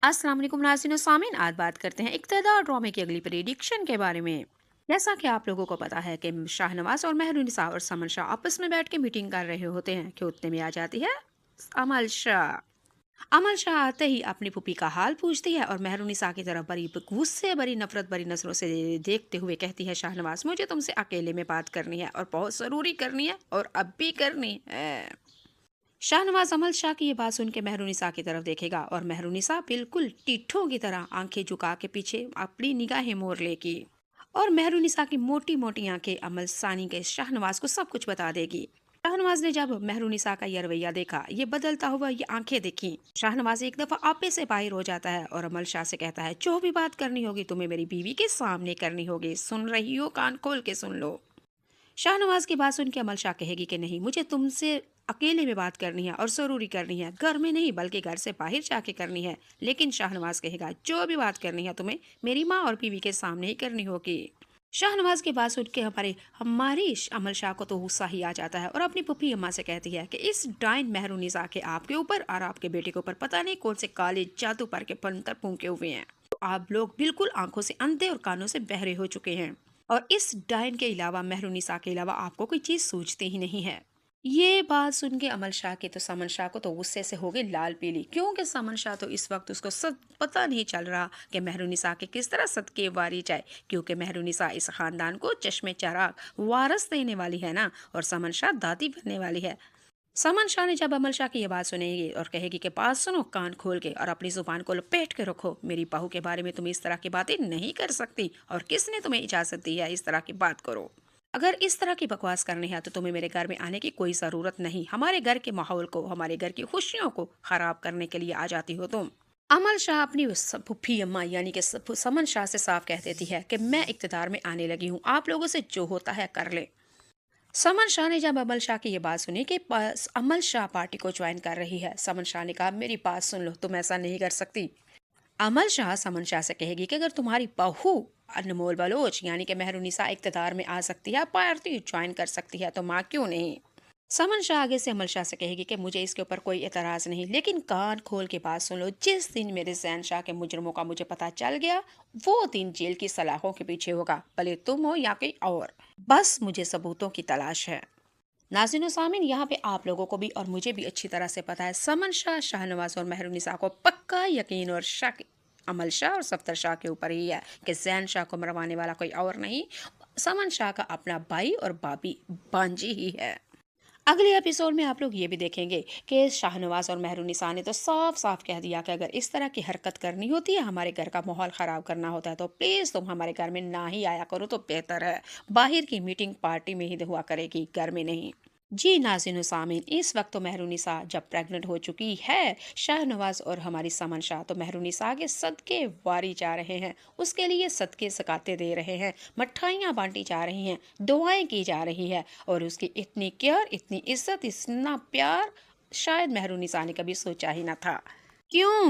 अस्सलाम वालेकुम नाज़रीन और सामीन। आज बात करते हैं इक़्तिदार ड्रामे की अगली प्रेडिक्शन के बारे में। जैसा कि आप लोगों को पता है कि शाहनवाज और मेहरुनिसा और समन शाह आपस में बैठ के मीटिंग कर रहे होते हैं कि उतने में आ जाती है अमल शाह। अमल शाह आते ही अपनी पुपी का हाल पूछती है और मेहरुनिसा की तरफ बड़ी गुस्से भरी नफरत भरी नजरों से देखते हुए कहती है, शाहनवाज मुझे तुमसे अकेले में बात करनी है और बहुत ज़रूरी करनी है और अब भी करनी है। शाहनवाज अमल शाह की ये बात सुन के मेहरुनिसा की तरफ देखेगा और मेहरुनिसा बिल्कुल टिट्ठों की तरह आंखें झुका के पीछे अपनी निगाहें मोड़ लेगी और मेहरुनिसा की मोटी मोटी आंखें अमल सानी के शाहनवाज को सब कुछ बता देगी। शाहनवाज ने जब मेहरुनिसा का ये रवैया देखा, ये बदलता हुआ ये आंखें देखी, शाहनवाज एक दफा आपे से बाहर हो जाता है और अमल शाह से कहता है, जो भी बात करनी होगी तुम्हें मेरी बीवी के सामने करनी होगी, सुन रही हो, कान खोल के सुन लो। शाहनवाज की बात सुन के अमल शाह कहेगी कि नहीं, मुझे तुमसे अकेले में बात करनी है और ज़रूरी करनी है, घर में नहीं बल्कि घर से बाहर जाके करनी है। लेकिन शाहनवाज कहेगा, जो भी बात करनी है तुम्हें मेरी माँ और बीवी के सामने ही करनी होगी। शाहनवाज की बात सुन के हमारी अमल शाह को तो गुस्सा ही आ जाता है और अपनी पुप्पी अम्मा से कहती है कि इस डाइन मेहरुनिसा के आपके ऊपर और आपके बेटे के ऊपर पता नहीं कौन से काले जादू पर के पंतर फूंके हुए हैं, तो आप लोग बिल्कुल आंखों से अंधे और कानों से बहरे हो चुके हैं और इस डाइन के अलावा मेहरुनिसा के अलावा आपको कोई चीज सूझती ही नहीं है। ये बात सुन के अमल शाह की तो समन शाह को तो गुस्से से हो गई लाल पीली, क्योंकि समन शाह तो इस वक्त उसको सब पता नहीं चल रहा कि मेहरुनिसा के किस तरह सदके वारी जाए, क्योंकि मेहरुनिसा इस खानदान को चश्मे चराग वारस देने वाली है ना, और समन शाह दादी बनने वाली है। समन शाह ने जब अमल शाह की ये बात सुनेगी और कहेगी कि बात सुनो कान खोल के और अपनी जुबान को लपेट के रखो, मेरी बहू के बारे में तुम इस तरह की बातें नहीं कर सकती और किसने तुम्हें इजाजत दी है इस तरह की बात करो। अगर इस तरह की बकवास करनी है तो तुम्हें मेरे घर में आने की कोई ज़रूरत नहीं, हमारे घर के माहौल को, हमारे घर की खुशियों को खराब करने के लिए आ जाती हो तुम। अमल शाह अपनी उस फुफ्फी अम्मा यानी कि समन शाह से साफ कह देती है कि मैं इक़्तिदार में आने लगी हूँ, आप लोगों से जो होता है कर ले। समन शाह ने जब अमल शाह की ये बात सुनी कि अमल शाह पार्टी को ज्वाइन कर रही है, समन शाह ने कहा, मेरी बात सुन लो, तुम ऐसा नहीं कर सकती। अमल शाह समन शाह से कहेगी कि अगर तुम्हारी बहू अनमोल बलोच यानी कि मेहरुनिसा इक़्तिदार में आ सकती है, पार्टी ज्वाइन कर सकती है, तो माँ क्यों नहीं। समन शाह आगे से अमल शाह से कहेगी कि मुझे इसके ऊपर कोई एतराज़ नहीं, लेकिन कान खोल के बात सुन लो, जिस दिन मेरे जैन शाह के मुजरमों का मुझे पता चल गया, वो दिन जेल की सलाखों के पीछे होगा, भले तुम हो या कोई और। बस मुझे सबूतों की तलाश है। नाज़रीन और सामीन, यहाँ पे आप लोगों को भी और मुझे भी अच्छी तरह से पता है, समन शाह, शाहनवाज और मेहरुनिसा को पक्का यकीन और शक अमल शाह और सफ्तर शाह के ऊपर ही है कि जैन शाह को मरवाने वाला कोई और नहीं, समन शाह का अपना भाई और भाभी बांजी ही है। अगले एपिसोड में आप लोग ये भी देखेंगे कि शाहनवाज और मेहरुनिसा ने तो साफ साफ कह दिया कि अगर इस तरह की हरकत करनी होती है, हमारे घर का माहौल ख़राब करना होता है, तो प्लीज़ तुम हमारे घर में ना ही आया करो तो बेहतर है, बाहर की मीटिंग पार्टी में ही हुआ करेगी, घर में नहीं। जी नाज़रीन सामीन, इस वक्त तो मेहरुनिसा जब प्रेग्नेंट हो चुकी है, शाहनवाज और हमारी समन शाह तो मेहरुनिसा के सदके वारी जा रहे हैं, उसके लिए सदके सकाते दे रहे हैं, मिठाइयाँ बांटी जा रही हैं, दुआएं की जा रही है और उसकी इतनी केयर, इतनी इज्जत, इतना प्यार शायद मेहरुनिसा ने कभी सोचा ही ना था। क्यों